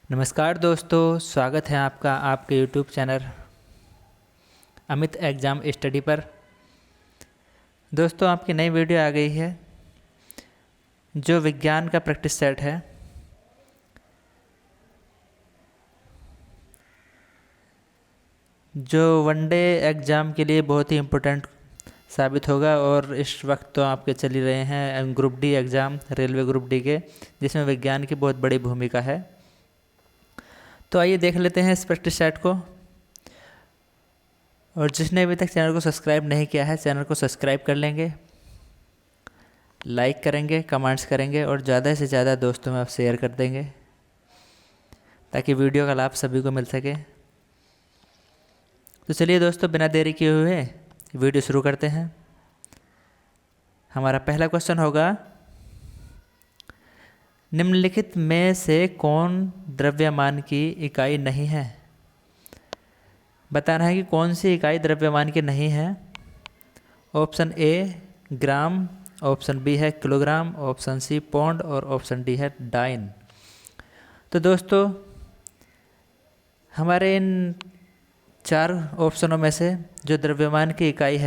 नमस्कार दोस्तों, स्वागत है आपका आपके YouTube channel Amit exam study पर। दोस्तों, आपकी नई वीडियो आ गई है जो विज्ञान का प्रैक्टिस सेट है। जो वनडे एग्ज़ाम के लिए बहुत ही इम्पोर्टेंट साबित होगा। और इस वक्त तो आपके चल ही रहे हैं group D exam, railway group D के, जिसमें विज्ञान की बहुत बड़ी भूमिका है। तो आइए देख लेते हैं इस प्रैक्टिस सेट को। और जिसने अभी तक चैनल को सब्सक्राइब नहीं किया है, चैनल को सब्सक्राइब कर लेंगे, लाइक करेंगे, कमेंट्स करेंगे और ज़्यादा से ज़्यादा दोस्तों में आप शेयर कर देंगे ताकि वीडियो का लाभ सभी को मिल सके। तो चलिए दोस्तों, बिना देरी किए हुए वीडियो शुरू करते हैं। हमारा पहला क्वेश्चन होगा, निम्नलिखित में से कौन द्रव्यमान की इकाई नहीं है? बताना है कि कौन सी इकाई द्रव्यमान की नहीं है। Option A gram, option B है किलोग्राम, ऑप्शन सी पौंड और ऑप्शन डी है डाइन। तो दोस्तों, हमारे इन चार ऑप्शनों में से जो द्रव्यमान की इकाई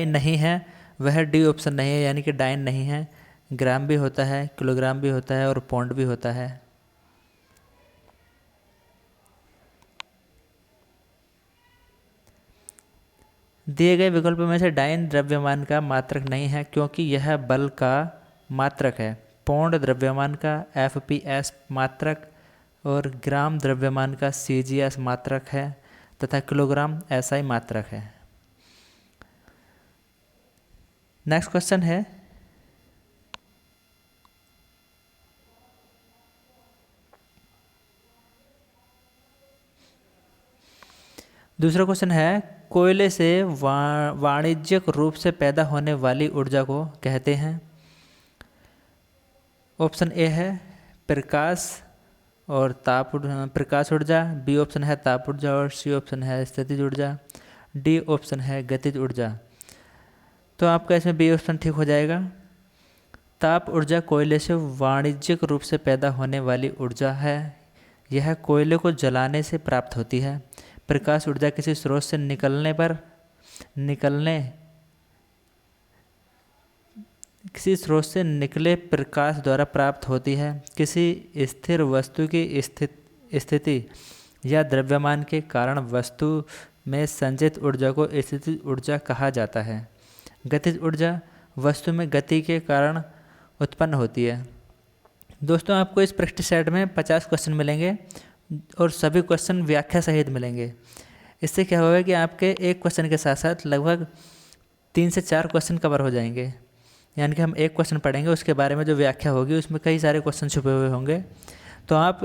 नहीं है वह डी ऑप्शन नहीं है, यानी कि डाइन नहीं है। ग्राम भी होता है, किलोग्राम भी होता है और पौंड भी होता है। दिए गए विकल्पों में से डाइन द्रव्यमान का मात्रक नहीं है क्योंकि यह बल का मात्रक है। पौंड द्रव्यमान का एफपीएस मात्रक और ग्राम द्रव्यमान का सीजीएस मात्रक है तथा किलोग्राम एसआई मात्रक है। नेक्स्ट क्वेश्चन है, दूसरा क्वेश्चन है, कोयले से वाणिज्यिक रूप से पैदा होने वाली ऊर्जा को कहते हैं। ऑप्शन ए है प्रकाश और प्रकाश ऊर्जा, बी ऑप्शन है ताप ऊर्जा और सी ऑप्शन है स्थितिज ऊर्जा, डी ऑप्शन है गतिज ऊर्जा। तो आपका इसमें बी ऑप्शन ठीक हो जाएगा। ताप ऊर्जा कोयले से वाणिज्यिक रूप से पैदा होने वाली ऊर्जा है। यह कोयले को जलाने से प्राप्त होती है। प्रकाश ऊर्जा किसी स्रोत से निकले प्रकाश द्वारा प्राप्त होती है। किसी स्थिर वस्तु की स्थिति या द्रव्यमान के कारण वस्तु में संचित ऊर्जा को स्थितिज ऊर्जा कहा जाता है। गतिज ऊर्जा वस्तु में गति के कारण उत्पन्न होती है। दोस्तों, आपको इस प्रैक्टिस सेट में 50 क्वेश्चन मिलेंगे और सभी क्वेश्चन व्याख्या सहित मिलेंगे। इससे क्या होगा कि आपके एक क्वेश्चन के साथ साथ लगभग 3 से 4 क्वेश्चन कवर हो जाएंगे। यानी कि हम एक क्वेश्चन पढ़ेंगे, उसके बारे में जो व्याख्या होगी उसमें कई सारे क्वेश्चन छुपे हुए होंगे। तो आप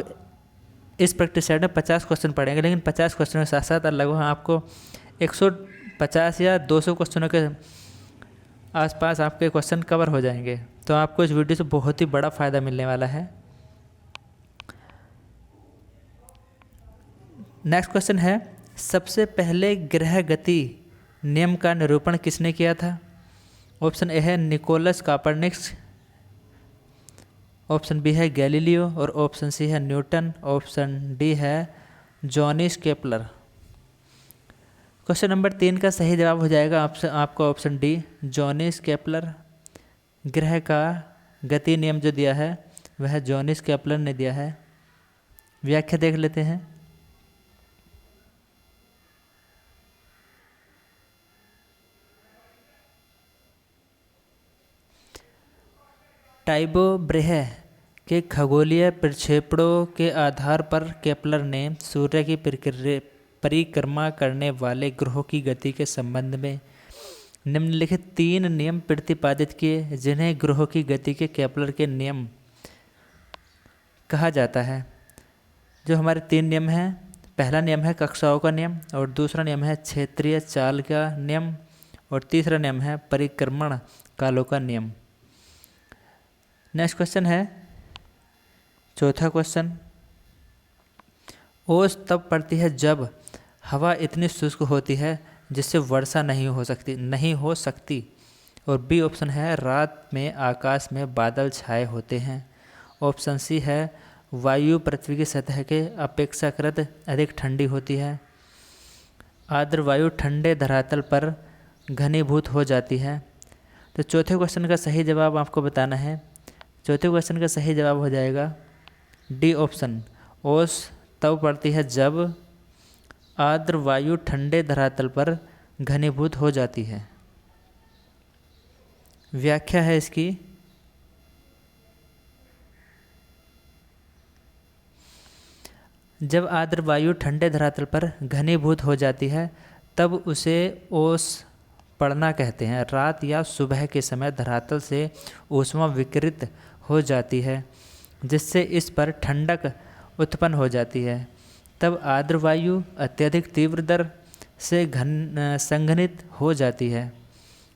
इस प्रैक्टिस सेट में 50 क्वेश्चन पढ़ेंगे, लेकिन 50 क्वेश्चनों के साथ साथ लगभग आपको 150 या 200 क्वेश्चनों के आसपास आपके क्वेश्चन कवर हो जाएंगे। तो आपको इस वीडियो से बहुत ही बड़ा फ़ायदा मिलने वाला है। नेक्स्ट क्वेश्चन है, सबसे पहले ग्रह गति नियम का निरूपण किसने किया था? ऑप्शन ए है निकोलस कॉपरनिकस, ऑप्शन बी है गैलीलियो और ऑप्शन सी है न्यूटन, ऑप्शन डी है जॉनिस केपलर। क्वेश्चन नंबर 3 का सही जवाब हो जाएगा आपका ऑप्शन डी, जॉनिस केपलर। ग्रह का गति नियम जो दिया है वह जॉनिस केपलर ने दिया है। व्याख्या देख लेते हैं। टाइबो ब्रेह के खगोलीय प्रक्षेपणों के आधार पर केपलर ने सूर्य की परिक्रमा करने वाले ग्रहों की गति के संबंध में निम्नलिखित 3 नियम प्रतिपादित किए, जिन्हें ग्रहों की गति के केपलर के नियम कहा जाता है। जो हमारे 3 नियम हैं, पहला नियम है कक्षाओं का नियम और दूसरा नियम है क्षेत्रीय चाल का नियम और तीसरा नियम है परिक्रमण कालों का नियम। नेक्स्ट क्वेश्चन है, चौथा क्वेश्चन, ओस तब पड़ती है जब हवा इतनी शुष्क होती है जिससे वर्षा नहीं हो सकती। और बी ऑप्शन है रात में आकाश में बादल छाए होते हैं। ऑप्शन सी है वायु पृथ्वी की सतह के अपेक्षाकृत अधिक ठंडी होती है। आर्द्र वायु ठंडे धरातल पर घनीभूत हो जाती है। तो चौथे क्वेश्चन का सही जवाब आपको बताना है। चौथे क्वेश्चन का सही जवाब हो जाएगा डी ऑप्शन, ओस तब पड़ती है जब आर्द्र वायु ठंडे धरातल पर घनीभूत हो जाती है। व्याख्या है इसकी, जब आर्द्र वायु ठंडे धरातल पर घनीभूत हो जाती है तब उसे ओस पड़ना कहते हैं। रात या सुबह के समय धरातल से ऊष्मा विकिरित हो जाती है जिससे इस पर ठंडक उत्पन्न हो जाती है। तब आर्द्र वायु अत्यधिक तीव्र दर से संघनित हो जाती है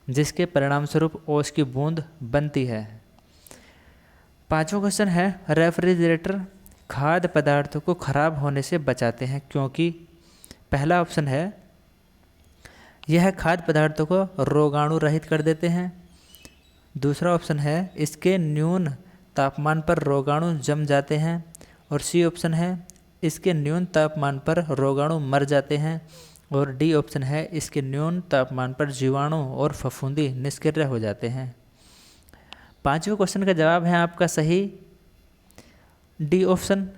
जिसके परिणामस्वरूप ओस की बूंद बनती है। पांचवा क्वेश्चन है, रेफ्रिजरेटर खाद्य पदार्थों को खराब होने से बचाते हैं क्योंकि पहला ऑप्शन है यह खाद्य पदार्थों को रोगाणु रहित कर देते हैं। दूसरा ऑप्शन है इसके न्यून तापमान पर रोगाणु जम जाते हैं। और सी ऑप्शन है इसके न्यून तापमान पर रोगाणु मर जाते हैं। और डी ऑप्शन है इसके न्यून तापमान पर जीवाणु और फफूंदी निष्क्रिय हो जाते हैं। पांचवें क्वेश्चन का जवाब है आपका सही डी ऑप्शन,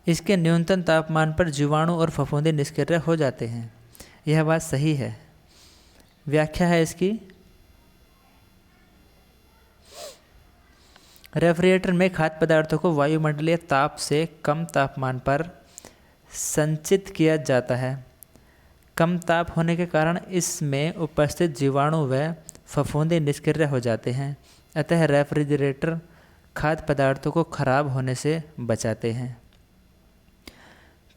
इसके न्यूनतम तापमान पर जीवाणु और फफूंदी निष्क्रिय हो जाते हैं। यह बात सही है। व्याख्या है इसकी, रेफ्रिजरेटर में खाद्य पदार्थों को वायुमंडलीय ताप से कम तापमान पर संचित किया जाता है। कम ताप होने के कारण इसमें उपस्थित जीवाणु व फफूंदी निष्क्रिय हो जाते हैं। अतः रेफ्रिजरेटर खाद्य पदार्थों को खराब होने से बचाते हैं।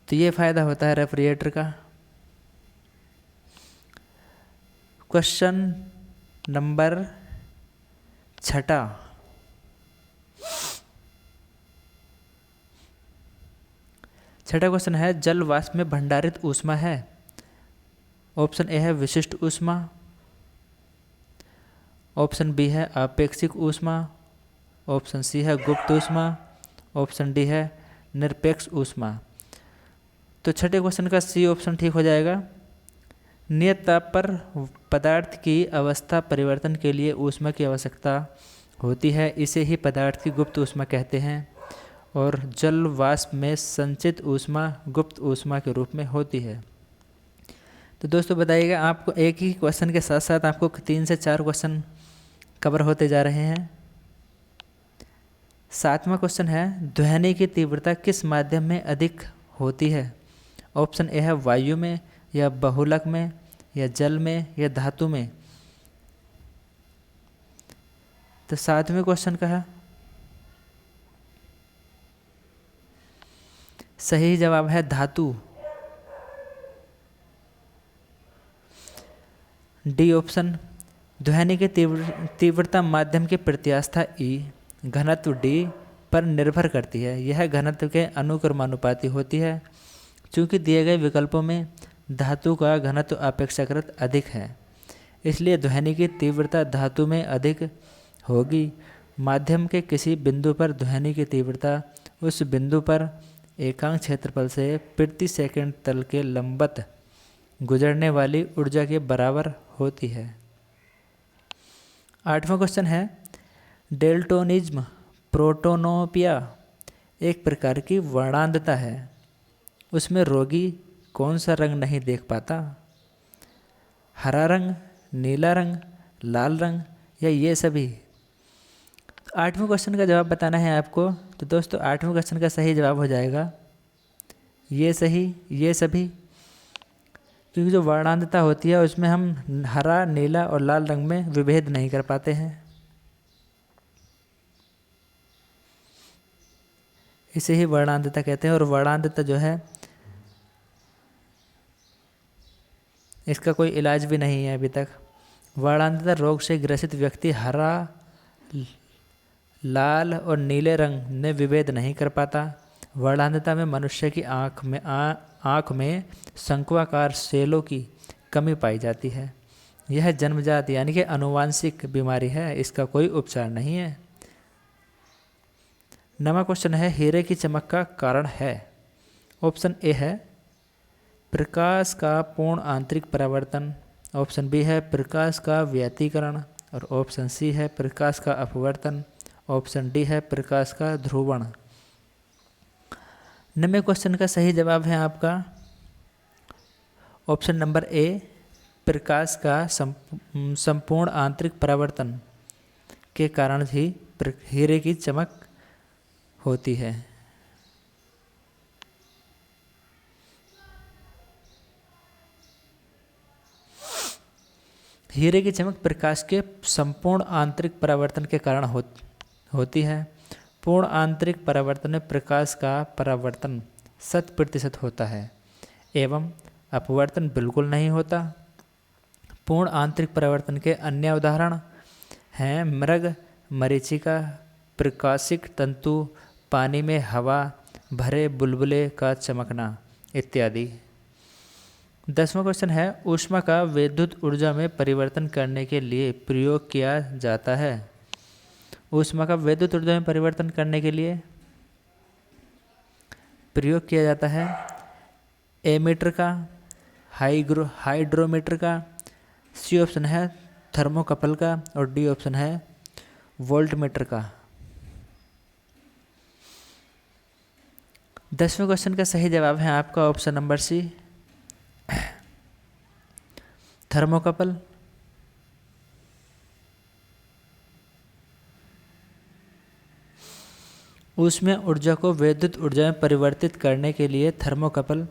तो ये फायदा होता है रेफ्रिजरेटर का। क्वेश्चन नंबर 6, छठा क्वेश्चन है, जल वाष्प में भंडारित ऊष्मा है। ऑप्शन ए है विशिष्ट ऊष्मा, ऑप्शन बी है आपेक्षिक ऊष्मा, ऑप्शन सी है गुप्त ऊष्मा, ऑप्शन डी है निरपेक्ष ऊष्मा। तो छठे क्वेश्चन का सी ऑप्शन ठीक हो जाएगा। नियत ताप पर पदार्थ की अवस्था परिवर्तन के लिए ऊष्मा की आवश्यकता होती है, इसे ही पदार्थ की गुप्त ऊष्मा कहते हैं। और जल वाष्प में संचित ऊष्मा गुप्त ऊष्मा के रूप में होती है। तो दोस्तों बताइएगा, आपको एक ही क्वेश्चन के साथ साथ आपको 3 से 4 क्वेश्चन कवर होते जा रहे हैं। 7वां क्वेश्चन है, ध्वनि की तीव्रता किस माध्यम में अधिक होती है। ऑप्शन ए है वायु में, या बहुलक में, या जल में, या धातु में। तो 7वें क्वेश्चन का है सही जवाब है धातु। डी ऑप्शन, ध्वनि की तीव्रता माध्यम की प्रत्यास्था ई घनत्व डी पर निर्भर करती है। यह घनत्व के अनुक्रमानुपाती होती है। चूँकि दिए गए विकल्पों में धातु का घनत्व अपेक्षाकृत अधिक है, इसलिए ध्वनि की तीव्रता धातु में अधिक होगी। माध्यम के किसी बिंदु पर ध्वनि की तीव्रता उस बिंदु पर एकांक क्षेत्रफल से प्रति सेकंड तल के लंबवत गुजरने वाली ऊर्जा के बराबर होती है। 8वां क्वेश्चन है, डेल्टोनिज्म प्रोटोनोपिया एक प्रकार की वर्णांधता है। उसमें रोगी कौन सा रंग नहीं देख पाता। हरा रंग, नीला रंग, लाल रंग, या ये सभी। 8वें क्वेश्चन का जवाब बताना है आपको। तो दोस्तों 8वें क्वेश्चन का सही जवाब हो जाएगा ये सही, ये सभी। क्योंकि जो वर्णांधता होती है उसमें हम हरा, नीला और लाल रंग में विभेद नहीं कर पाते हैं, इसे ही वर्णांधता कहते हैं। और वर्णांधता जो है इसका कोई इलाज भी नहीं है अभी तक। वर्णांधता रोग से ग्रसित व्यक्ति हरा, लाल और नीले रंग में विभेद नहीं कर पाता। वर्णांधता में मनुष्य की आँख में शंक्वाकार सेलों की कमी पाई जाती है। यह जन्मजात यानी कि आनुवांशिक बीमारी है, इसका कोई उपचार नहीं है। नवा क्वेश्चन है हीरे की चमक का कारण है। ऑप्शन ए है प्रकाश का पूर्ण आंतरिक परावर्तन, ऑप्शन बी है प्रकाश का व्यतिकरण और ऑप्शन सी है प्रकाश का अपवर्तन, ऑप्शन डी है प्रकाश का ध्रुवण। नवे क्वेश्चन का सही जवाब है आपका ऑप्शन नंबर ए प्रकाश का संपूर्ण आंतरिक परावर्तन के कारण ही हीरे की चमक होती है। हीरे की चमक प्रकाश के संपूर्ण आंतरिक परावर्तन के कारण होती है। पूर्ण आंतरिक परावर्तन में प्रकाश का परावर्तन 100% होता है एवं अपवर्तन बिल्कुल नहीं होता। पूर्ण आंतरिक परावर्तन के अन्य उदाहरण हैं मृग, मरीचिका, प्रकाशिक तंतु, पानी में हवा भरे बुलबुले का चमकना इत्यादि। 10वां क्वेश्चन है ऊष्मा का विद्युत ऊर्जा में परिवर्तन करने के लिए प्रयोग किया जाता है। ऊष्मा का विद्युत ऊर्जा में परिवर्तन करने के लिए प्रयोग किया जाता है एमीटर का, हाइड्रोमीटर का, सी ऑप्शन है थर्मोकपल का और डी ऑप्शन है वोल्टमीटर का। 10वें क्वेश्चन का सही जवाब है आपका ऑप्शन नंबर सी थर्मोकपल। ऊष्मीय ऊर्जा को विद्युत ऊर्जा में परिवर्तित करने के लिए थर्मोकपल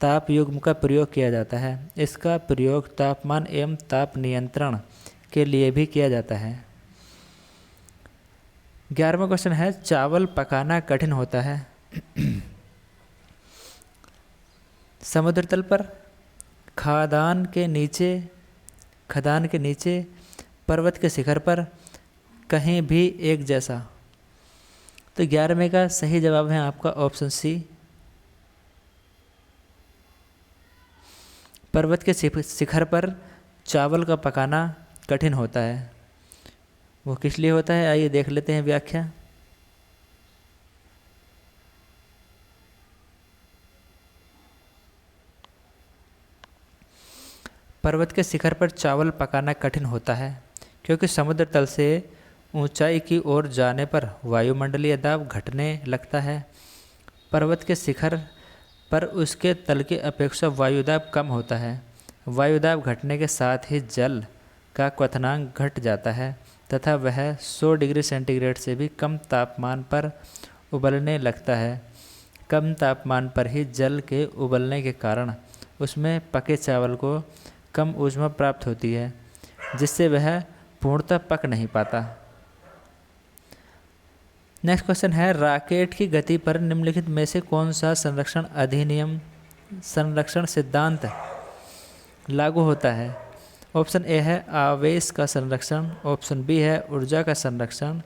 ताप युग्म का प्रयोग किया जाता है। इसका प्रयोग तापमान एवं ताप नियंत्रण के लिए भी किया जाता है। 11वां क्वेश्चन है चावल पकाना कठिन होता है। समुद्र तल पर, खदान के नीचे, पर्वत के शिखर पर, कहीं भी एक जैसा। तो 11वें का सही जवाब है आपका ऑप्शन सी पर्वत के शिखर पर चावल का पकाना कठिन होता है। वो किस लिए होता है आइए देख लेते हैं व्याख्या। पर्वत के शिखर पर चावल पकाना कठिन होता है क्योंकि समुद्र तल से ऊंचाई की ओर जाने पर वायुमंडलीय दाब घटने लगता है। पर्वत के शिखर पर उसके तल की अपेक्षा वायुदाब कम होता है। वायुदाब घटने के साथ ही जल का क्वथनांक घट जाता है तथा वह 100 डिग्री सेंटीग्रेड से भी कम तापमान पर उबलने लगता है। कम तापमान पर ही जल के उबलने के कारण उसमें पके चावल को कम ऊष्मा प्राप्त होती है जिससे वह पूर्णतः पक नहीं पाता। नेक्स्ट क्वेश्चन है रॉकेट की गति पर निम्नलिखित में से कौन सा संरक्षण सिद्धांत लागू होता है। ऑप्शन ए है आवेश का संरक्षण, ऑप्शन बी है ऊर्जा का संरक्षण,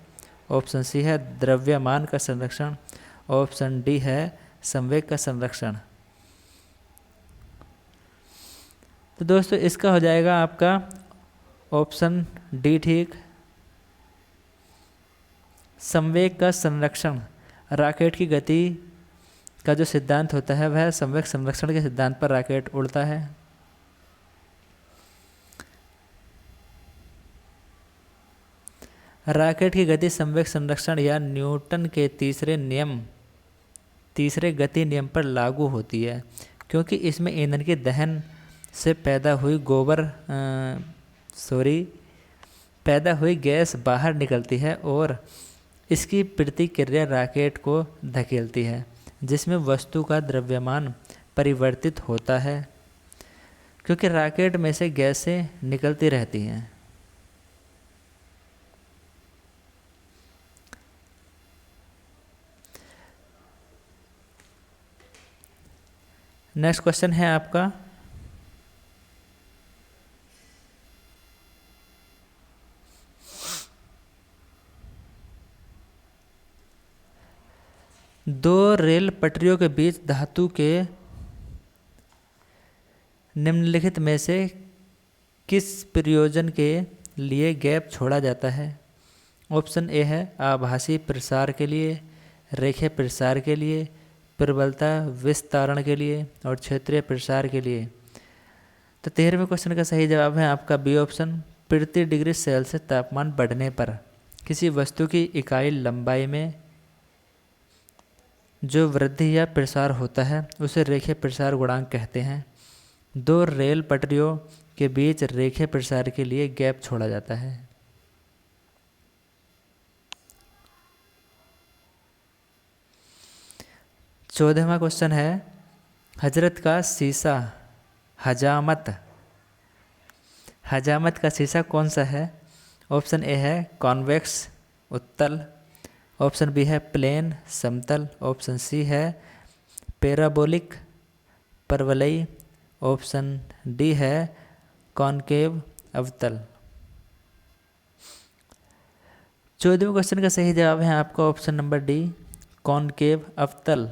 ऑप्शन सी है द्रव्यमान का संरक्षण, ऑप्शन डी है संवेग का संरक्षण। तो दोस्तों इसका हो जाएगा आपका ऑप्शन डी ठीक। संवेग का संरक्षण, रॉकेट की गति का जो सिद्धांत होता है वह संवेग संरक्षण के सिद्धांत पर रॉकेट उड़ता है। रॉकेट की गति संवेग संरक्षण या न्यूटन के तीसरे गति नियम पर लागू होती है क्योंकि इसमें ईंधन के दहन से पैदा हुई गैस बाहर निकलती है और इसकी प्रतिक्रिया रॉकेट को धकेलती है जिसमें वस्तु का द्रव्यमान परिवर्तित होता है क्योंकि रॉकेट में से गैसें निकलती रहती हैं। नेक्स्ट क्वेश्चन है आपका दो रेल पटरियों के बीच धातु के निम्नलिखित में से किस प्रयोजन के लिए गैप छोड़ा जाता है। ऑप्शन ए है आभासी प्रसार के लिए, रेखीय प्रसार के लिए, प्रबलता विस्तारण के लिए और क्षेत्रीय प्रसार के लिए। तो 13वें क्वेश्चन का सही जवाब है आपका बी ऑप्शन, प्रति डिग्री सेल्सियस तापमान बढ़ने पर किसी वस्तु की इकाई लंबाई में जो वृद्धि या प्रसार होता है उसे रेखीय प्रसार गुणांक कहते हैं। दो रेल पटरियों के बीच रेखीय प्रसार के लिए गैप छोड़ा जाता है। चौदहवां क्वेश्चन है, हजरत का शीशा हजामत का शीशा कौन सा है? ऑप्शन ए है कॉन्वेक्स उत्तल, ऑप्शन बी है प्लेन समतल, ऑप्शन सी है पैराबोलिक परवलयी, ऑप्शन डी है कॉनकेव अवतल। 14वें क्वेश्चन का सही जवाब है आपका ऑप्शन नंबर डी, कॉनकेव अवतल।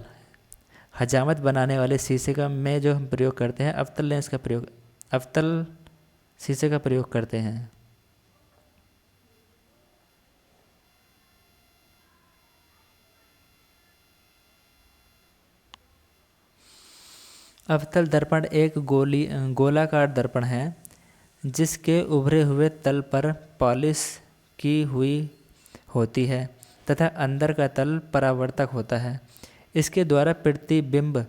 हजामत बनाने वाले शीशे का में जो हम प्रयोग करते हैं अवतल लेंस का प्रयोग, अवतल शीशे का प्रयोग करते हैं। अवतल दर्पण एक गोलाकार दर्पण है जिसके उभरे हुए तल पर पॉलिश की हुई होती है तथा अंदर का तल परावर्तक होता है। इसके द्वारा प्रतिबिंब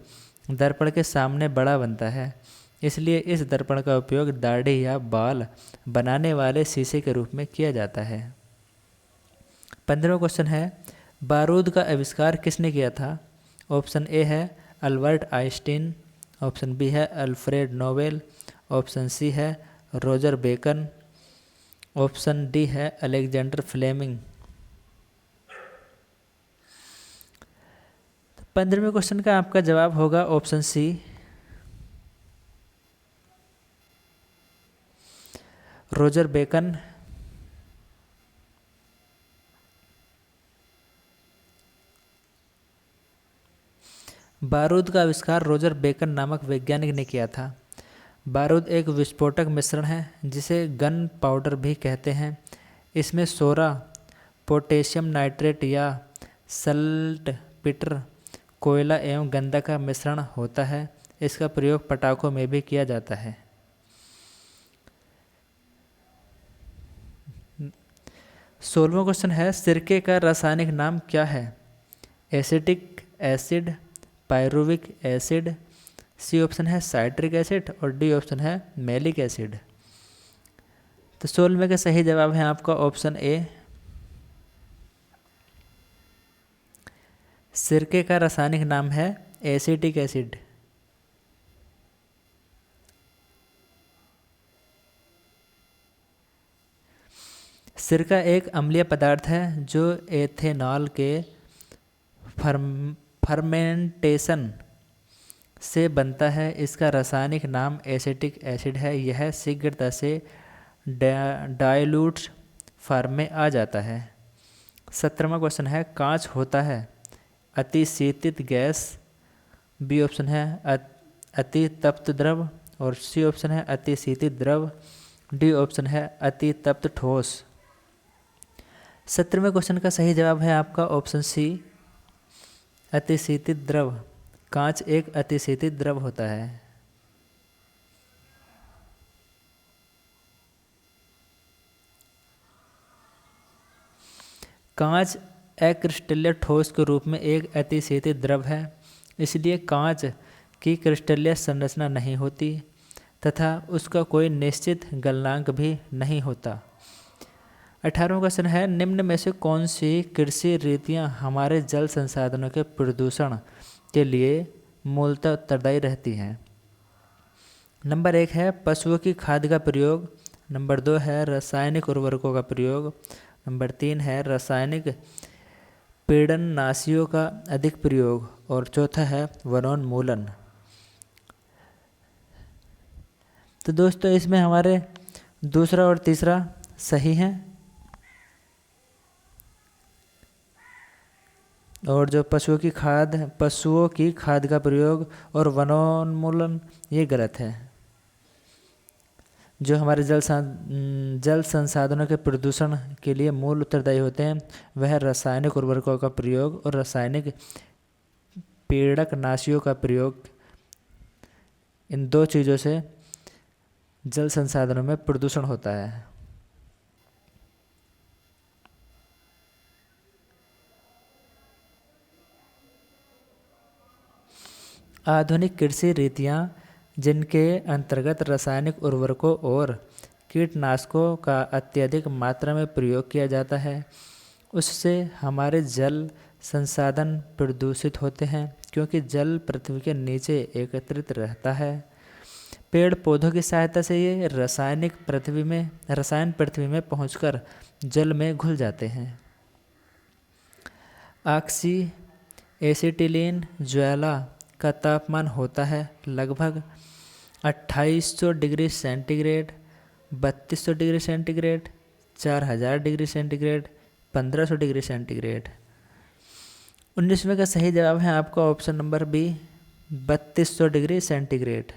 दर्पण के सामने बड़ा बनता है, इसलिए इस दर्पण का उपयोग दाढ़ी या बाल बनाने वाले शीशे के रूप में किया जाता है। 15वां क्वेश्चन है, बारूद का आविष्कार किसने किया था? ऑप्शन ए है अल्बर्ट आइंस्टीन, ऑप्शन बी है अल्फ्रेड नोबेल, ऑप्शन सी है रोजर बेकन, ऑप्शन डी है अलेक्जेंडर फ्लेमिंग। 15वें क्वेश्चन का आपका जवाब होगा ऑप्शन सी, रोजर बेकन। बारूद का आविष्कार रोजर बेकन नामक वैज्ञानिक ने किया था। बारूद एक विस्फोटक मिश्रण है जिसे गन पाउडर भी कहते हैं। इसमें सोरा, पोटेशियम नाइट्रेट या सल्टपीटर, कोयला एवं गंधक का मिश्रण होता है। इसका प्रयोग पटाखों में भी किया जाता है। 16वां क्वेश्चन है, सिरके का रासायनिक नाम क्या है? Acetic acid, pyruvic acid, C option है साइट्रिक एसिड और डी ऑप्शन है मैलिक एसिड। तो 16वें का सही जवाब है आपका ऑप्शन ए, सिरके का रासायनिक नाम है एसिटिक एसिड। सिरका एक अम्लीय पदार्थ है जो एथेनॉल के फर्मेंटेशन से बनता है। इसका रासायनिक नाम एसिटिक एसिड है। यह शीघ्रता से डाइल्यूट फॉर्म में आ जाता है। 17वां क्वेश्चन है, कांच होता है अतिशीतित गैस, बी ऑप्शन है अति तप्त द्रव और सी ऑप्शन है अतिशीतित द्रव, डी ऑप्शन है अति तप्त ठोस। 17वें क्वेश्चन का सही जवाब है आपका ऑप्शन सी, अतिशीतित द्रव। कांच एक अतिशीतित द्रव होता है। कांच अक्रिस्टलीय ठोस के रूप में एक अतिशीतित द्रव है, इसलिए कांच की क्रिस्टलीय संरचना नहीं होती तथा उसका कोई निश्चित गलनांक भी नहीं होता। 18वां क्वेश्चन है, निम्न में से कौन सी कृषि रीतियां हमारे जल संसाधनों के प्रदूषण के लिए मूलतः उत्तरदायी रहती हैं? नंबर 1 है पशुओं की खाद का प्रयोग, नंबर 2 है रासायनिक उर्वरकों का प्रयोग, नंबर 3 है रासायनिक पीड़ननाशियों का अधिक प्रयोग और चौथा है वनोन्मूलन। तो दोस्तों इसमें हमारे दूसरा और तीसरा सही हैं और जो पशुओं की खाद का प्रयोग और वनोन्मूलन ये गलत है। जो हमारे जल संसाधनों के प्रदूषण के लिए मूल उत्तरदायी होते हैं वह रासायनिक उर्वरकों का प्रयोग और रासायनिक पीड़कनाशियों का प्रयोग। इन दो चीज़ों से जल संसाधनों में प्रदूषण होता है। आधुनिक कृषि रीतियाँ जिनके अंतर्गत रासायनिक उर्वरकों और कीटनाशकों का अत्यधिक मात्रा में प्रयोग किया जाता है, उससे हमारे जल संसाधन प्रदूषित होते हैं, क्योंकि जल पृथ्वी के नीचे एकत्रित रहता है। पेड़ पौधों की सहायता से ये रसायन पृथ्वी में पहुंचकर जल में घुल जाते हैं। ऑक्सी एसिटिलीन ज्वाला का तापमान होता है लगभग 2800 degree centigrade, 3200 degree centigrade, 4000 degree centigrade, 1500 degree centigrade. 19वें का सही जवाब है आपका option number B, 3200 degree centigrade.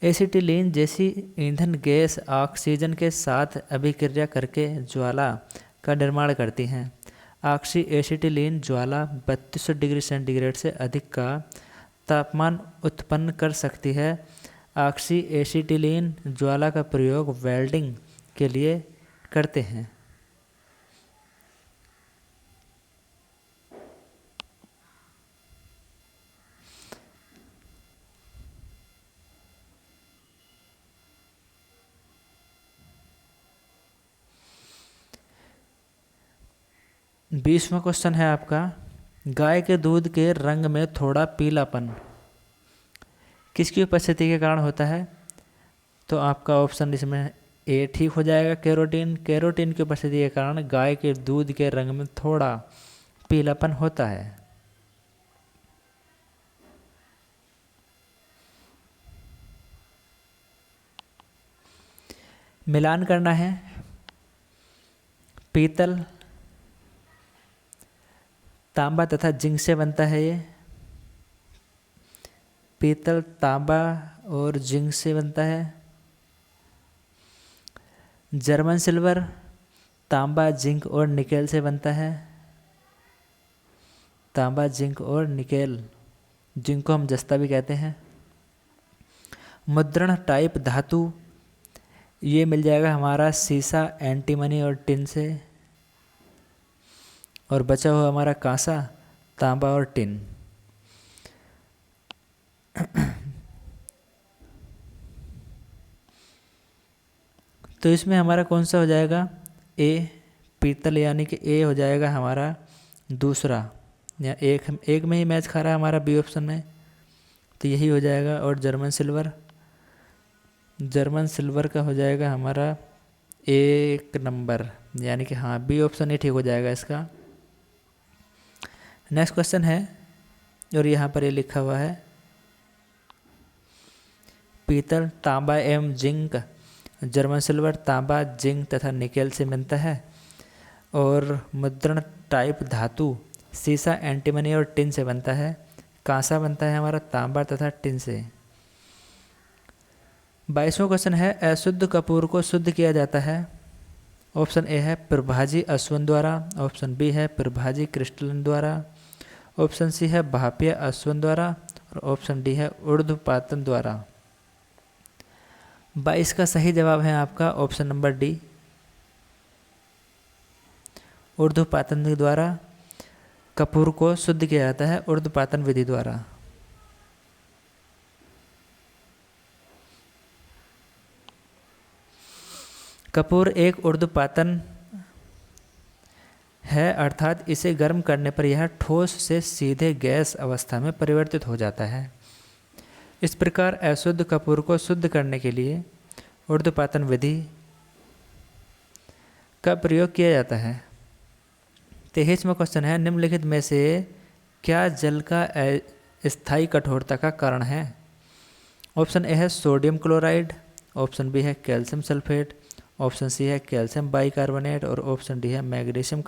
Acetylene जैसी ईंधन गैस ऑक्सीजन के साथ अभिक्रिया करके ज्वाला का निर्माण करती हैं। ऑक्सी एसिटिलीन ज्वाला 3200 डिग्री सेंटीग्रेड से अधिक का तापमान उत्पन्न कर सकती है। ऑक्सी एसिटिलीन ज्वाला का प्रयोग वेल्डिंग के लिए करते हैं। बीसवां क्वेश्चन है आपका, गाय के दूध के रंग में थोड़ा पीलापन किसकी उपस्थिति के कारण होता है? तो आपका ऑप्शन इसमें ए ठीक हो जाएगा, कैरोटीन। कैरोटीन की उपस्थिति के कारण गाय के दूध के रंग में थोड़ा पीलापन होता है। मिलान करना है। पीतल, तांबा तथा जिंक से बनता है ये। पीतल, तांबा और जिंक से बनता है। जर्मन सिल्वर तांबा, जिंक और निकेल से बनता है। तांबा, जिंक और निकेल, जिंक को हम जस्ता भी कहते हैं। मुद्रण टाइप धातु ये मिल जाएगा हमारा सीसा, एंटीमनी और टिन से। और बचा हुआ हमारा कांसा, तांबा और टिन। तो इसमें हमारा कौन सा हो जाएगा? ए, पीतल, यानी कि ए हो जाएगा हमारा दूसरा, या एक में ही मैच खा रहा है हमारा बी ऑप्शन में, तो यही हो जाएगा। और जर्मन सिल्वर का हो जाएगा हमारा 1 नंबर, यानी कि हाँ बी ऑप्शन ही ठीक हो जाएगा इसका। नेक्स्ट क्वेश्चन है, और यहाँ पर ये लिखा हुआ है, पीतल, तांबा एवं जिंक, जर्मन सिल्वर तांबा, जिंक तथा निकेल से बनता है। और मुद्रण टाइप धातु सीसा, एंटीमनी और टिन से बनता है। कांसा बनता है हमारा तांबा तथा टिन से। 22वां क्वेश्चन है, अशुद्ध कपूर को शुद्ध किया जाता है। ऑप्शन ए है प्रभाजी असवन द्वारा, ऑप्शन बी है प्रभाजी क्रिस्टलन द्वारा, ऑप्शन सी है भापीय असवन द्वारा, और ऑप्शन डी है ऊर्ध्वपातन द्वारा। 22 का सही जवाब है आपका ऑप्शन नंबर डी, ऊर्ध्वपातन द्वारा कपूर को शुद्ध किया जाता है, ऊर्ध्वपातन विधि द्वारा। कपूर एक ऊर्ध्वपातन है, अर्थात इसे गर्म करने पर यह ठोस से सीधे गैस अवस्था में परिवर्तित हो जाता है। इस प्रकार अशुद्ध कपूर को शुद्ध करने के लिए ऊर्ध्वपातन विधि का प्रयोग किया जाता है। 23वां क्वेश्चन है, निम्नलिखित में से क्या जल का स्थायी कठोरता का कारण है? ऑप्शन ए है सोडियम क्लोराइड, ऑप्शन बी है कैल्शियम सल्फेट, ऑप्शन सी है कैल्शियम बाइकार्बोनेट, और ऑप्शन डी है मैग्नीशियम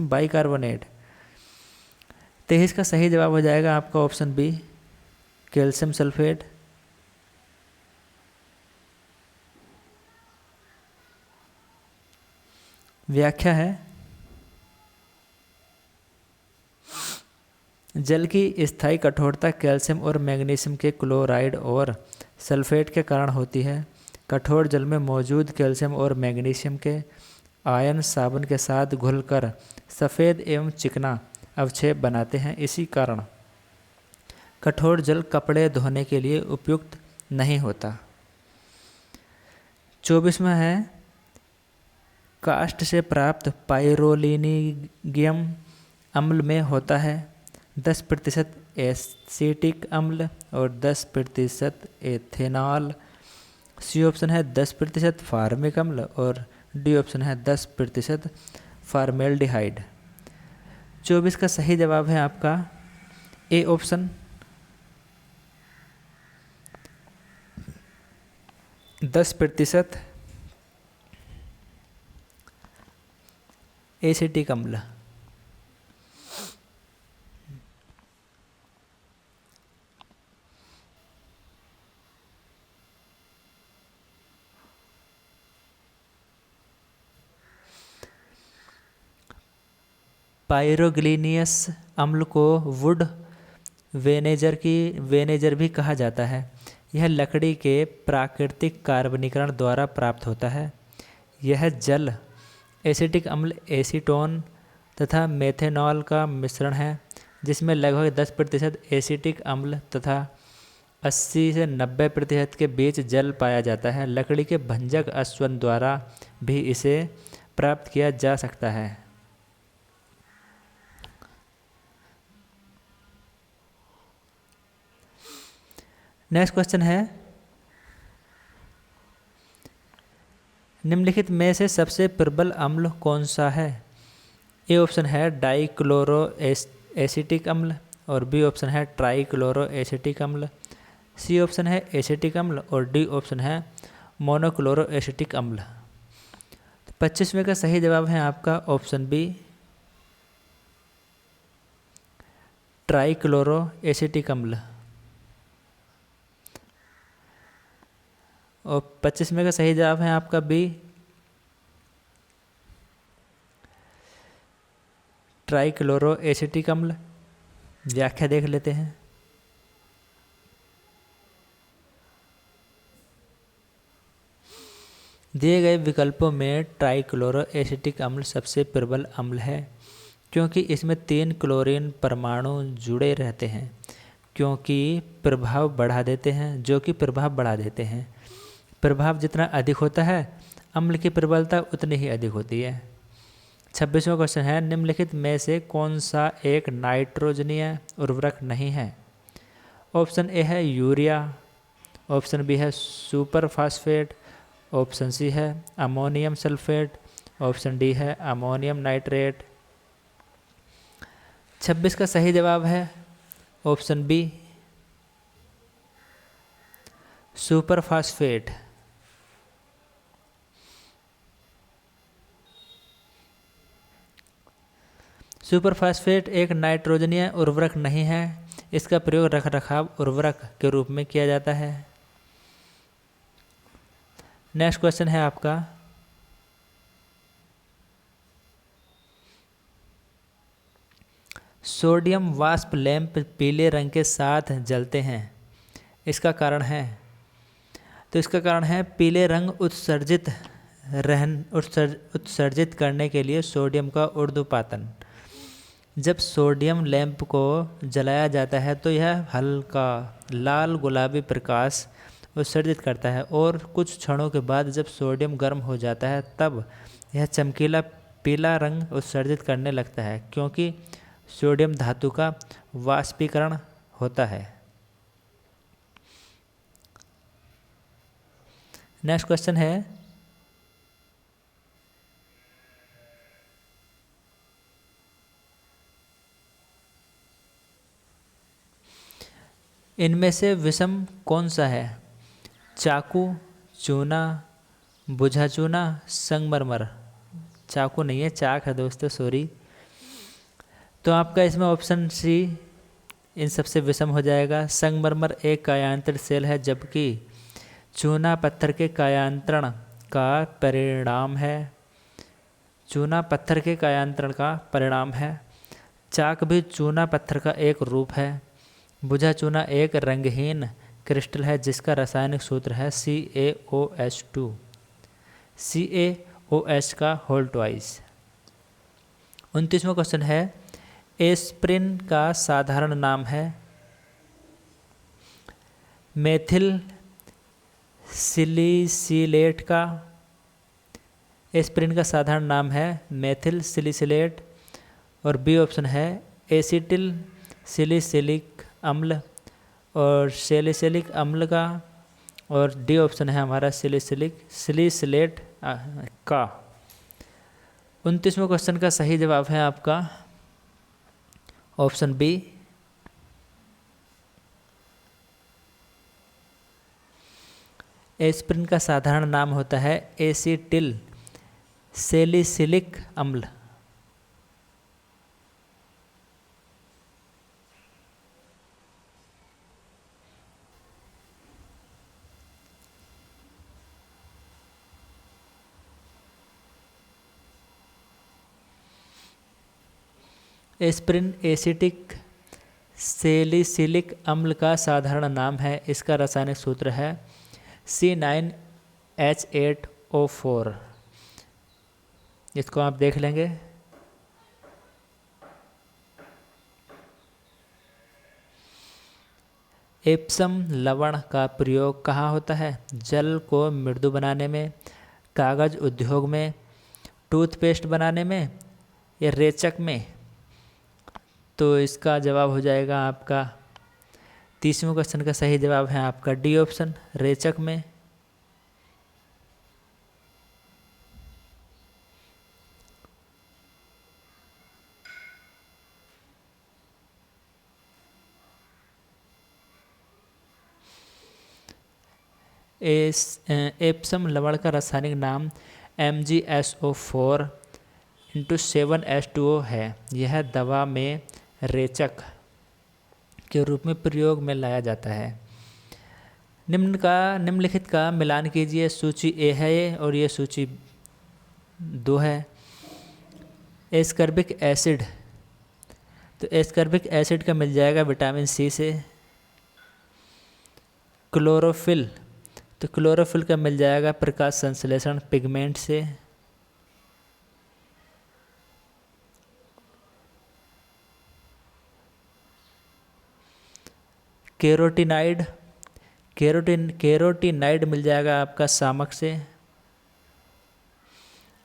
बाइकार्बोनेट। 23 का सही जवाब हो जाएगा आपका ऑप्शन बी, कैल्शियम सल्फेट। व्याख्या है, जल की स्थायी कठोरता कैल्शियम और मैग्नीशियम के क्लोराइड और सल्फेट के कारण होती है। कठोर जल में मौजूद कैल्शियम और मैग्नीशियम के आयन साबुन के साथ घुलकर सफ़ेद एवं चिकना अवक्षेप बनाते हैं। इसी कारण कठोर जल कपड़े धोने के लिए उपयुक्त नहीं होता। 24वां है, काष्ठ से प्राप्त पाइरोलिनियम अम्ल में होता है 10% एसिटिक अम्ल और 10% एथेनॉल। सी ऑप्शन है 10% फार्मिक अम्ल और डी ऑप्शन है 10% फार्मेल्डिहाइड। 24 का सही जवाब है आपका ए ऑप्शन, 10% एसिटिक अम्ल। पाइरोग्लिनियस अम्ल को वुड वेनेजर भी कहा जाता है। यह लकड़ी के प्राकृतिक कार्बनीकरण द्वारा प्राप्त होता है। यह जल एसिटिक अम्ल एसीटोन तथा मेथेनॉल का मिश्रण है, जिसमें लगभग 10% एसिटिक अम्ल तथा 80 से 90% के बीच जल पाया जाता है। लकड़ी के भंजक अश्वन द्वारा भी इसे प्राप्त किया जा सकता है। नेक्स्ट क्वेश्चन है, निम्नलिखित में से सबसे प्रबल अम्ल कौन सा है? ए ऑप्शन है डाइक्लोरो एसिटिक अम्ल और बी ऑप्शन है ट्राइक्लोरो एसिटिक अम्ल। सी ऑप्शन है एसिटिक अम्ल और डी ऑप्शन है मोनोक्लोरो एसिटिक अम्ल। 25वें का सही जवाब है आपका ऑप्शन बी, ट्राइक्लोरो एसिटिक अम्ल। और 25वें का सही जवाब है आपका बी, ट्राइक्लोरो एसिटिक अम्ल। व्याख्या देख लेते हैं। दिए गए विकल्पों में ट्राइक्लोरो एसिटिक अम्ल सबसे प्रबल अम्ल है, क्योंकि इसमें 3 क्लोरीन परमाणु जुड़े रहते हैं, जो कि प्रभाव बढ़ा देते हैं। प्रभाव जितना अधिक होता है, अम्ल की प्रबलता उतनी ही अधिक होती है। 26वां क्वेश्चन है, निम्नलिखित में से कौन सा एक नाइट्रोजनीय उर्वरक नहीं है? ऑप्शन ए है यूरिया, ऑप्शन बी है सुपर फास्फेट, ऑप्शन सी है अमोनियम सल्फेट, ऑप्शन डी है अमोनियम नाइट्रेट। 26 का सही जवाब है option B, super phosphate. Superphosphate एक नाइट्रोजनीय उर्वरक नहीं है। इसका प्रयोग रखरखाव उर्वरक के रूप में किया जाता है। नेक्स्ट क्वेश्चन है आपका, सोडियम वाष्प लैंप पीले रंग के साथ जलते हैं, इसका कारण है? तो इसका कारण है पीले रंग उत्सर्जित करने के लिए सोडियम का ऊर्ध्वपातन। जब सोडियम लैंप को जलाया जाता है तो यह हल्का लाल गुलाबी प्रकाश उत्सर्जित करता है और कुछ क्षणों के बाद जब सोडियम गर्म हो जाता है तब यह चमकीला पीला रंग उत्सर्जित करने लगता है, क्योंकि सोडियम धातु का वाष्पीकरण होता है। नेक्स्ट क्वेश्चन है, इनमें से विषम कौन सा है? चाकू, चूना, बुझा चूना, संगमरमर। चाकू नहीं है, चाक है दोस्तों, सॉरी। तो आपका इसमें ऑप्शन सी इन सबसे विषम हो जाएगा। संगमरमर एक कायांतरित सेल है, जबकि चूना पत्थर के कायांतरण का परिणाम है। चूना पत्थर के कायांतरण का परिणाम है। चाक भी चूना पत्थर का एक रूप है। बुझा चूना एक रंगहीन क्रिस्टल है जिसका रासायनिक सूत्र है CaOH2। CaOH का होल ट्वाइस। 29वां क्वेश्चन है, एस्प्रिन का साधारण नाम है। मेथिल सिलिसिलेट का एस्प्रिन का साधारण नाम है मेथिल सिलिसिलेट। और बी ऑप्शन है एसिटिल सिलिसिलिक अम्ल और सैलिसिलिक अम्ल का। और डी ऑप्शन है हमारा सिलिसिलेट का। 29वें क्वेश्चन का सही जवाब है आपका ऑप्शन बी। एस्प्रिन का साधारण नाम होता है एसिटिल सैलिसिलिक अम्ल। एस्प्रिन एसिटिक सैलिसिलिक अम्ल का साधारण नाम है। इसका रासायनिक सूत्र है C9H8O4। इसको आप देख लेंगे। एप्सम लवण का प्रयोग कहाँ होता है? जल को मृदु बनाने में, कागज उद्योग में, टूथपेस्ट बनाने में या रेचक में। तो इसका जवाब हो जाएगा आपका 30वें क्वेश्चन का सही जवाब है आपका डी ऑप्शन, रेचक में। एप्सम लवण का रासायनिक नाम MgSO4 × 7H2O है। यह दवा में रेचक के रूप में प्रयोग में लाया जाता है। निम्नलिखित का मिलान कीजिए। सूची ए है ये और ये सूची 2 है। एस्कर्बिक एसिड, तो एस्कर्बिक एसिड का मिल जाएगा विटामिन सी से। क्लोरोफिल, तो क्लोरोफिल का मिल जाएगा प्रकाश संश्लेषण पिगमेंट से। कैरोटीनाइड मिल जाएगा आपका सामक से।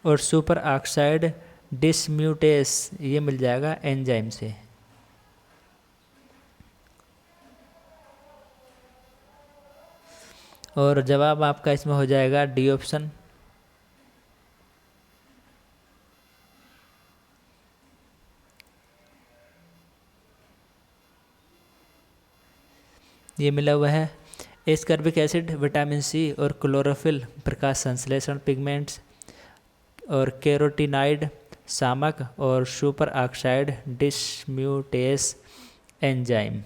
और सुपर ऑक्साइड डिसम्यूटेस ये मिल जाएगा एंजाइम से। और जवाब आपका इसमें हो जाएगा डी ऑप्शन। ये मिला हुआ है एस्कर्बिक एसिड, विटामिन सी और क्लोरोफिल प्रकाश संश्लेषण पिगमेंट्स, और कैरोटीनाइड सामक और super oxide dismutase enzyme.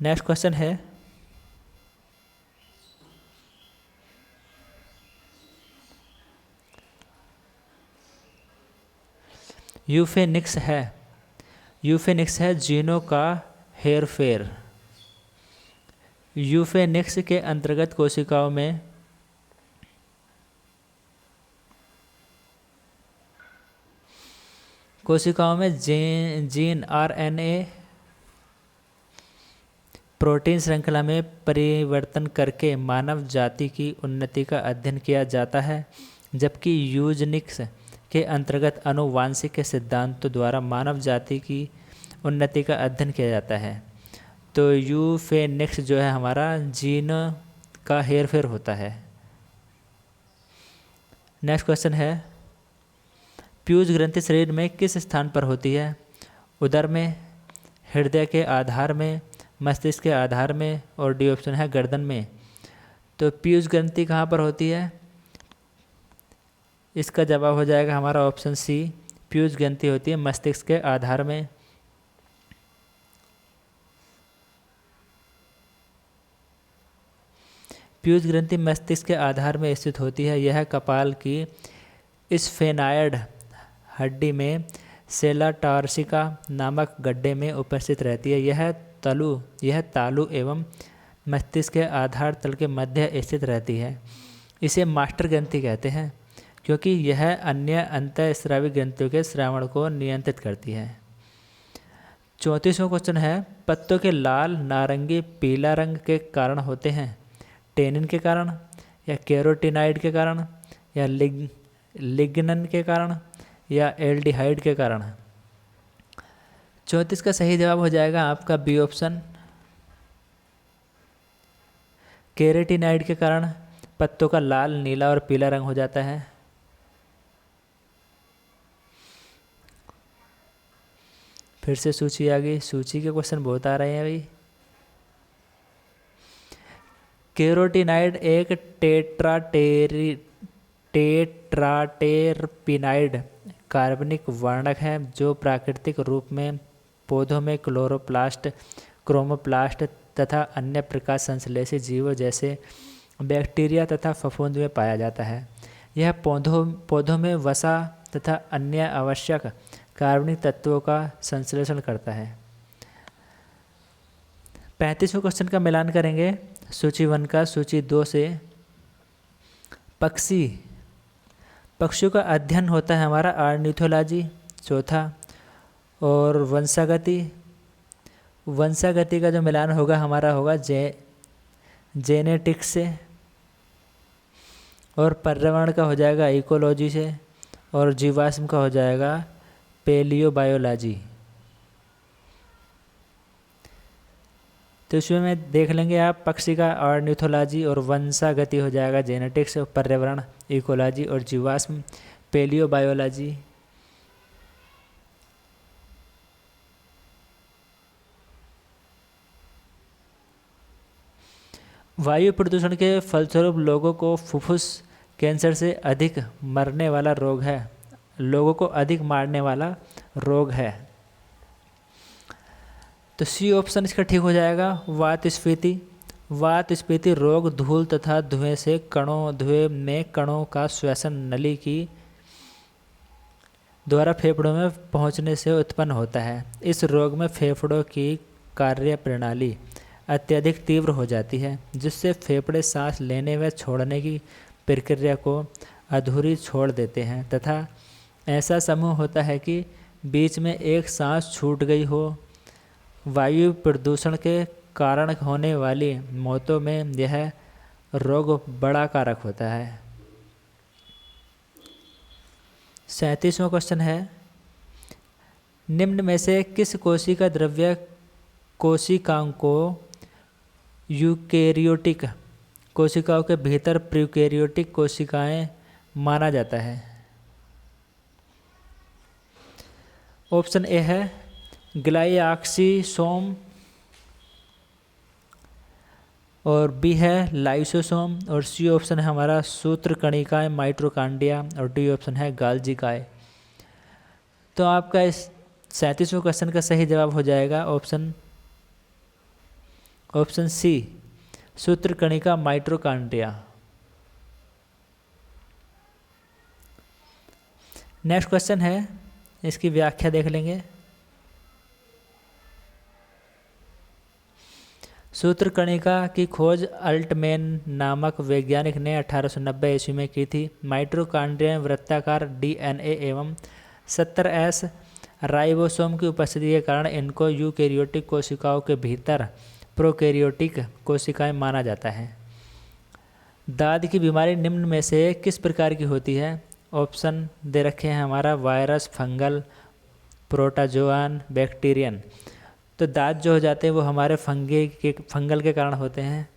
Next question है, यूफेनिक्स है जीनों का हेरफेर। यूफेनिक्स के अंतर्गत कोशिकाओं में जीन RNA प्रोटीन श्रृंखला में परिवर्तन करके मानव जाति की उन्नति का अध्ययन किया जाता है, जबकि यूजेनिक्स के अंतर्गत आनुवांशिक के सिद्धांतों द्वारा मानव जाति की उन्नति का अध्ययन किया जाता है। तो यूफेनिक्स जो है हमारा जीन का हेरफेर होता है। नेक्स्ट क्वेश्चन है, पीयूष ग्रंथि शरीर में किस स्थान पर होती है? उदर में, हृदय के आधार में, मस्तिष्क के आधार में, और डी ऑप्शन है गर्दन में। तो पीयूष ग्रंथि कहाँ पर होती है? इसका जवाब हो जाएगा हमारा ऑप्शन सी, पीयूष ग्रंथि होती है मस्तिष्क के आधार में। पीयूष ग्रंथि मस्तिष्क के आधार में स्थित होती है। यह कपाल की स्फेनायड हड्डी में सेला टार्सिका नामक गड्ढे में उपस्थित रहती है। यह तालु एवं मस्तिष्क के आधार तल के मध्य स्थित रहती है। इसे मास्टर ग्रंथि कहते हैं क्योंकि यह अन्य अंतःस्रावी ग्रंथियों के श्रावण को नियंत्रित करती है। 34वां क्वेश्चन है, पत्तों के लाल, नारंगी, पीला रंग के कारण होते हैं? टेनिन के कारण, या कैरोटीनाइड के कारण, या लिग्नन के कारण, या एल्डिहाइड के कारण? 34 का सही जवाब हो जाएगा आपका बी ऑप्शन, कैरोटीनाइड के कारण पत्तों का लाल, नीला और पीला रंग हो जाता है। फिर से सूची आ गई, सूची के क्वेश्चन बहुत आ रहे हैं अभी। कैरोटीनाइड एक टेट्राटेरपिनाइड कार्बनिक वर्णक है जो प्राकृतिक रूप में पौधों में क्लोरोप्लास्ट, क्रोमोप्लास्ट तथा अन्य प्रकाश संश्लेषी जीवों जैसे बैक्टीरिया तथा फफूंद में पाया जाता है। यह पौधों में वसा तथा अन्य आवश्यक कार्बनिक तत्वों का संश्लेषण करता है। 35वें क्वेश्चन का मिलान करेंगे सूची 1 का सूची 2 से। पक्षियों का अध्ययन होता है हमारा ऑर्निथोलॉजी, चौथा। और वंशागति का जो मिलान होगा हमारा होगा जेनेटिक्स से। और पर्यावरण का हो जाएगा इकोलॉजी से। और जीवाश्म का हो जाएगा पेलियोबायोलॉजी। तो इसमें में देख लेंगे आप, पक्षी का ऑर्निथोलॉजी और वंशागति हो जाएगा जेनेटिक्स, और पर्यावरण इकोलॉजी, और जीवाश्म पेलियोबायोलॉजी। वायु प्रदूषण के फलस्वरूप लोगों को फुफ्फुस कैंसर से अधिक मरने वाला रोग है, लोगों को अधिक मारने वाला रोग है। तो सी ऑप्शन इसका ठीक हो जाएगा, वात स्फीति रोग धूल तथा धुएं में कणों का श्वसन नली की द्वारा फेफड़ों में पहुंचने से उत्पन्न होता है। इस रोग में फेफड़ों की कार्य प्रणाली अत्यधिक तीव्र हो जाती है, जिससे फेफड़े सांस लेने व छोड़ने की प्रक्रिया को अधूरी छोड़ देते हैं तथा ऐसा समूह होता है कि बीच में एक सांस छूट गई हो। वायु प्रदूषण के कारण होने वाली मौतों में यह रोग बड़ा कारक होता है। 37वां क्वेश्चन है, निम्न में से किस कोशिका द्रव्य कोशिकाओं को यूकेरियोटिक कोशिकाओं के भीतर प्रोकैरियोटिक कोशिकाएं माना जाता है? ऑप्शन ए है ग्लाइऑक्सीसोम, और बी है लाइसोसोम, और सी ऑप्शन है हमारा सूत्रकणिकाएं माइटोकॉन्ड्रिया, और डी ऑप्शन है गाल्जिकाएं। तो आपका इस 37वें क्वेश्चन का सही जवाब हो जाएगा ऑप्शन सी, सूत्रकणिका माइटोकॉन्ड्रिया। नेक्स्ट क्वेश्चन है, इसकी व्याख्या देख लेंगे। सूत्रकणिका की खोज अल्टमैन नामक वैज्ञानिक ने 1890 ईस्वी में की थी। माइटोकॉन्ड्रिया में वृत्ताकार डीएनए एवं 70S राइबोसोम की उपस्थिति के कारण इनको यूकैरियोटिक कोशिकाओं के भीतर प्रोकैरियोटिक कोशिकाएं माना जाता है। दाद की बीमारी निम्न में से किस प्रकार की होती है? ऑप्शन दे रखे हैं हमारा वायरस, फंगल, प्रोटोजोआन, बैक्टीरियन। तो दाद जो हो जाते हैं वो हमारे फंगल के कारण होते हैं।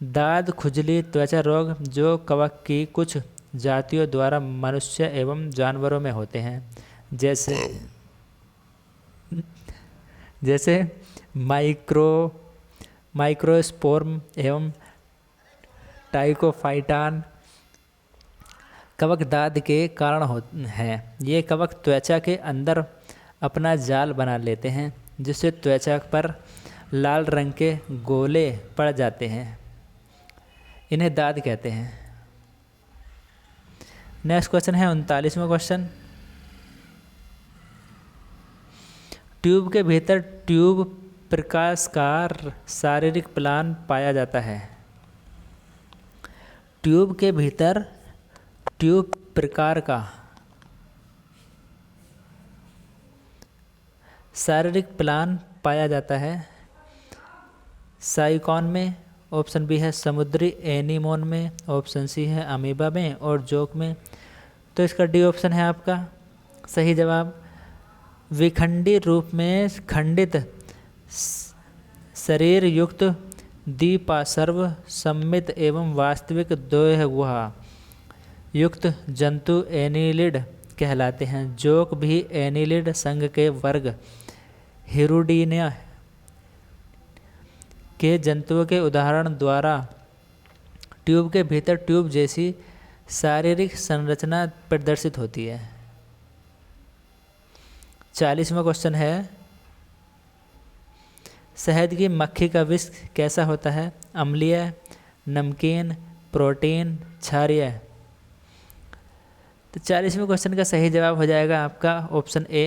दाद, खुजली, त्वचा रोग जो कवक की कुछ जातियों द्वारा मनुष्य एवं जानवरों में होते हैं, जैसे माइक्रोस्पोर्म एवं टाइकोफाइटान। कवक दाद के कारण हैं। ये कवक त्वचा के अंदर अपना जाल बना लेते हैं, जिससे त्वचा पर लाल रंग के गोले पड़ जाते हैं। इन्हें दाद कहते हैं। नेक्स्ट क्वेश्चन है 39वां क्वेश्चन। ट्यूब के भीतर ट्यूब प्रकाश का शारीरिक प्लान पाया जाता है। ट्यूब के भीतर ट्यूब प्रकार का शारीरिक प्लान पाया जाता है। साइकॉन में, ऑप्शन बी है समुद्री एनीमोन में, ऑप्शन सी है अमीबा में और जोक में। तो इसका डी ऑप्शन है आपका सही जवाब। विखंडी रूप में खंडित शरीर युक्त द्विपार्श्व सममित एवं वास्तविक द्वय गुहा युक्त जंतु एनीलिड कहलाते हैं। जोक भी एनीलिड संघ के वर्ग हिरुडीनिया के जंतुओं के उदाहरण द्वारा ट्यूब के भीतर ट्यूब जैसी शारीरिक संरचना प्रदर्शित होती है। 40वां क्वेश्चन है, शहद की मक्खी का विष कैसा होता है? अम्लीय, नमकीन, प्रोटीन, क्षारीय। तो 40वें क्वेश्चन का सही जवाब हो जाएगा आपका ऑप्शन ए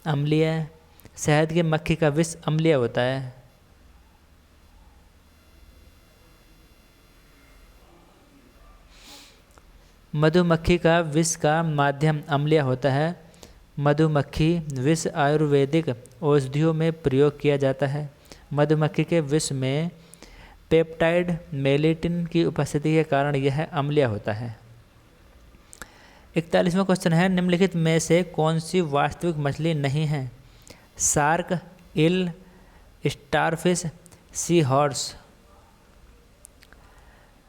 अम्लीय। शहद की मक्खी का विष अम्लीय होता है। मधुमक्खी का विष का माध्यम अम्लीय होता है। मधुमक्खी विष आयुर्वेदिक औषधियों में प्रयोग किया जाता है। मधुमक्खी के विष में पेप्टाइड मेलेटिन की उपस्थिति के कारण यह अम्लीय होता है। 41वां क्वेश्चन है, निम्नलिखित में से कौन सी वास्तविक मछली नहीं है? शार्क, ईल, स्टारफिश, सी हॉर्स।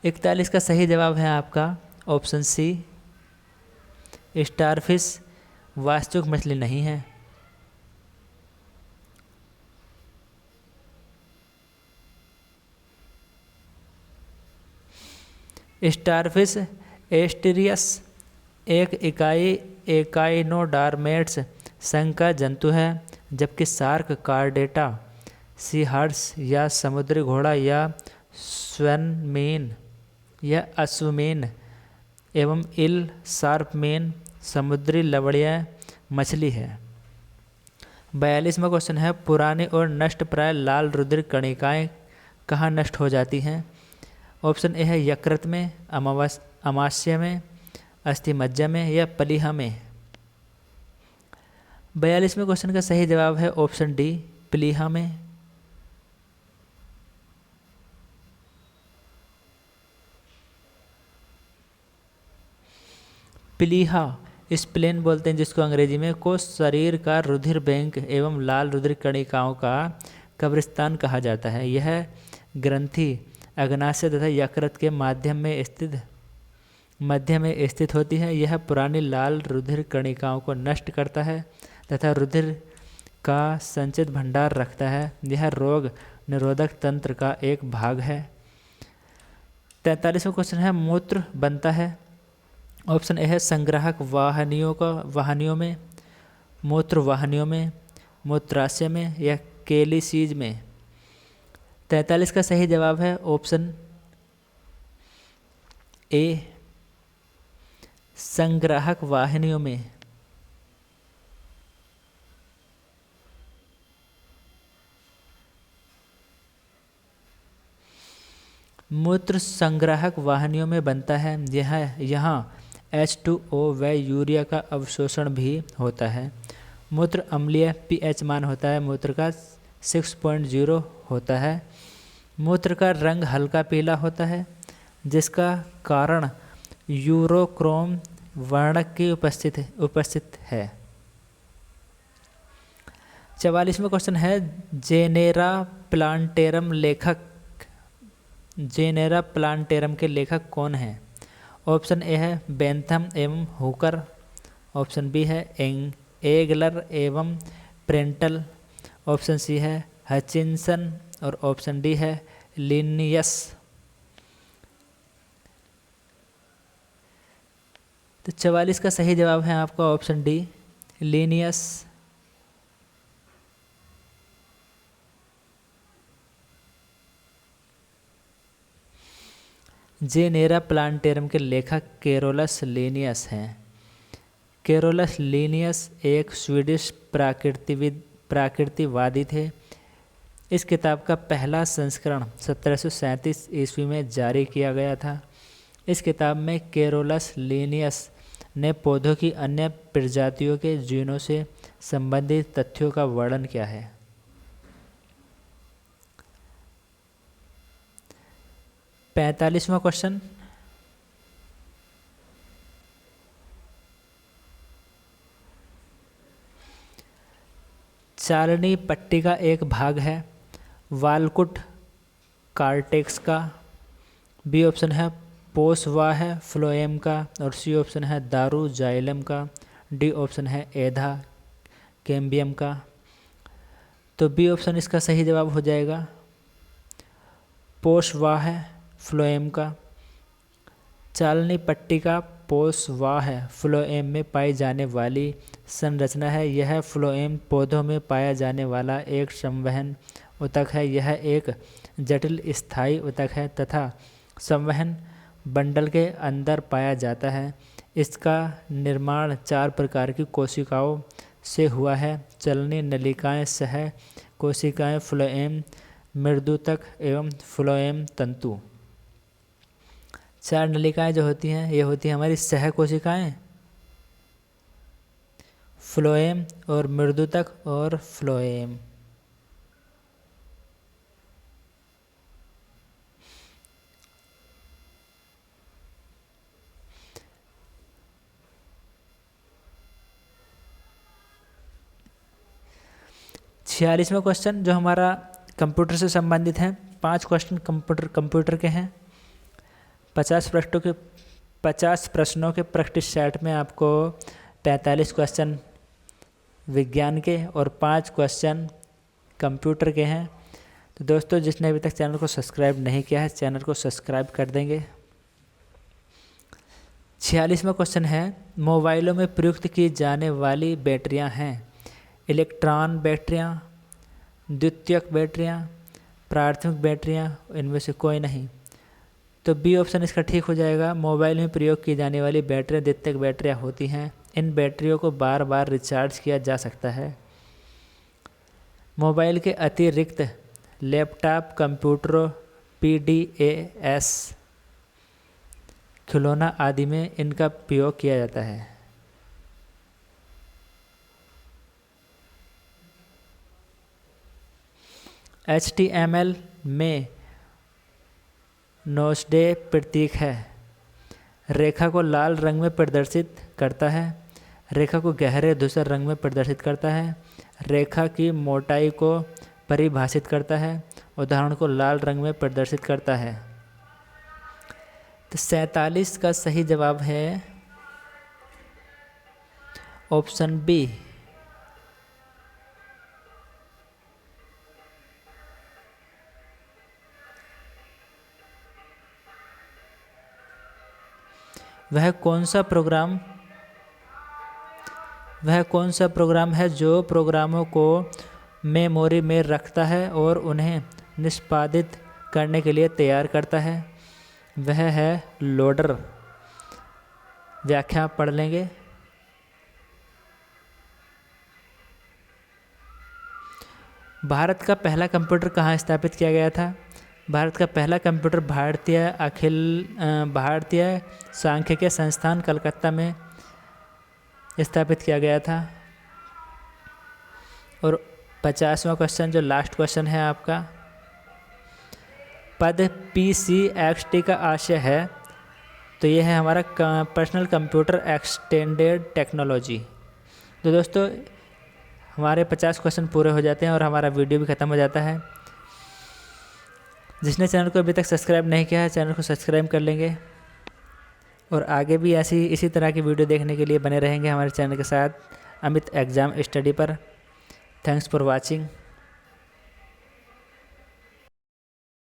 41 का सही जवाब है आपका ऑप्शन सी स्टारफिश वास्तविक मछली नहीं है। स्टारफिश एस्टेरियस एक इकाई एकाइनोडार्मेट्स संघ का जंतु है, जबकि शार्क कार्डेटा, सी हॉर्स या समुद्री घोड़ा या स्वनमीन या अश्वमीन एवं इल शार्पमेन समुद्री लवड़िया मछली है। 42वां क्वेश्चन है, पुरानी और नष्ट प्राय लाल रुधिर कणिकाएँ कहाँ नष्ट हो जाती हैं? ऑप्शन ए है यकृत में, अमाशय में, अस्थिमज्जा में या प्लीहा में। 42वें क्वेश्चन का सही जवाब है ऑप्शन डी प्लीहा में। प्लीहा स्प्लेन बोलते हैं जिसको अंग्रेजी में, को शरीर का रुधिर बैंक एवं लाल रुधिर कणिकाओं का कब्रिस्तान कहा जाता है। यह ग्रंथि अग्नाशय तथा यकृत के मध्य में स्थित होती है। यह पुरानी लाल रुधिर कणिकाओं को नष्ट करता है तथा रुधिर का संचित भंडार रखता है। यह रोग निरोधक तंत्र का एक भाग है। 43वां क्वेश्चन है, मूत्र बनता है। ऑप्शन ए है संग्राहक वाहिनियों में, मूत्र वाहिनियों में, मूत्राशय में या कैलिसीज में। 43 का सही जवाब है ऑप्शन ए संग्राहक वाहिनियों में। मूत्र संग्राहक वाहिनियों में बनता है। यहाँ H2O व यूरिया का अवशोषण भी होता है। मूत्र अम्लीय, pH मान होता है मूत्र का 6.0 होता है। मूत्र का रंग हल्का पीला होता है, जिसका कारण यूरोक्रोम वर्णक की उपस्थित है। 44वां क्वेश्चन है, जेनेरा प्लांटेरम के लेखक कौन हैं? ऑप्शन ए है बेंथम एवं हुकर, ऑप्शन बी है एगलर एवं प्रेंटल, ऑप्शन सी है हचिंसन और ऑप्शन डी है लिनियस। तो 44 का सही जवाब है आपका option D, Linnaeus. Genera plantarum के लेखक कैरोलस लिनियस हैं। कैरोलस लिनियस एक स्वीडिश प्राकृतिकवादी थे। इस किताब का पहला संस्करण 1737 ईस्वी में जारी किया गया था। इस किताब में कैरोलस लिनियस ने पौधों की अन्य प्रजातियों के जीनों से संबंधित तथ्यों का वर्णन किया है। 45वां क्वेश्चन, चालनी पट्टी का एक भाग है वालकुट कार्टेक्स का। बी ऑप्शन है पोसवा है फ्लोएम का, और सी ऑप्शन है दारू जाइलम का, डी ऑप्शन है एधा कैम्बियम का। तो बी ऑप्शन इसका सही जवाब हो जाएगा, पोसवा है फ्लोएम का। चालनी पट्टी का पोसवा है फ्लोएम में पाई जाने वाली संरचना है। यह फ्लोएम पौधों में पाया जाने वाला एक संवहन ऊतक है। यह एक जटिल स्थायी ऊतक है तथा संवहन बंडल के अंदर पाया जाता है। इसका निर्माण 4 प्रकार की कोशिकाओं से हुआ है, चलनी नलिकाएं, सह कोशिकाएं, फ्लोएम मृदुतक एवं फ्लोएम तंतु। 4 नलिकाएं जो होती हैं ये होती हैं हमारी सह कोशिकाएं, फ्लोएम और मृदुतक और फ्लोएम। छियालीसवां क्वेश्चन जो हमारा कंप्यूटर से संबंधित है। 5 क्वेश्चन कंप्यूटर के हैं। 50 प्रश्नों के प्रैक्टिस सेट में आपको 45 क्वेश्चन विज्ञान के और 5 क्वेश्चन कंप्यूटर के हैं। तो दोस्तों जिसने अभी तक चैनल को सब्सक्राइब नहीं किया है चैनल को सब्सक्राइब कर देंगे। 46वां क्वेश्चन है, मोबाइलों में प्रयुक्त की जाने वाली बैटरियां हैं इलेक्ट्रॉन बैटरियां, द्वितीयक बैटरियां, प्राथमिक बैटरियां, इनमें से कोई नहीं। तो बी ऑप्शन इसका ठीक हो जाएगा। मोबाइल में प्रयोग की जाने वाली बैटरियां द्वितीयक बैटरियां होती हैं। इन बैटरियों को बार बार रिचार्ज किया जा सकता है। मोबाइल के अतिरिक्त लैपटॉप, कंप्यूटरों, PDAS, खिलौना आदि में इनका प्रयोग किया जाता है। HTML में नोस्डे प्रतीक है, रेखा को लाल रंग में प्रदर्शित करता है, रेखा को गहरे धूसर रंग में प्रदर्शित करता है, रेखा की मोटाई को परिभाषित करता है, उदाहरण को लाल रंग में प्रदर्शित करता है। तो 47 का सही जवाब है ऑप्शन बी। वह कौन सा प्रोग्राम है जो प्रोग्रामों को मेमोरी में रखता है और उन्हें निष्पादित करने के लिए तैयार करता है? वह है लोडर। व्याख्या पढ़ लेंगे। भारत का पहला कंप्यूटर कहाँ स्थापित किया गया था? भारत का पहला कंप्यूटर भारतीय सांख्यिकी संस्थान कलकत्ता में स्थापित किया गया था। और 50वां क्वेश्चन जो लास्ट क्वेश्चन है आपका, पद PCXT का आशय है, तो यह है हमारा पर्सनल कंप्यूटर एक्सटेंडेड टेक्नोलॉजी। तो दोस्तों हमारे 50 क्वेश्चन पूरे हो जाते हैं और हमारा वीडियो भी ख़त्म हो जाता है। जिसने चैनल को अभी तक सब्सक्राइब नहीं किया है चैनल को सब्सक्राइब कर लेंगे और आगे भी इसी तरह की वीडियो देखने के लिए बने रहेंगे हमारे चैनल के साथ अमित एग्ज़ाम स्टडी पर। Thanks for watching.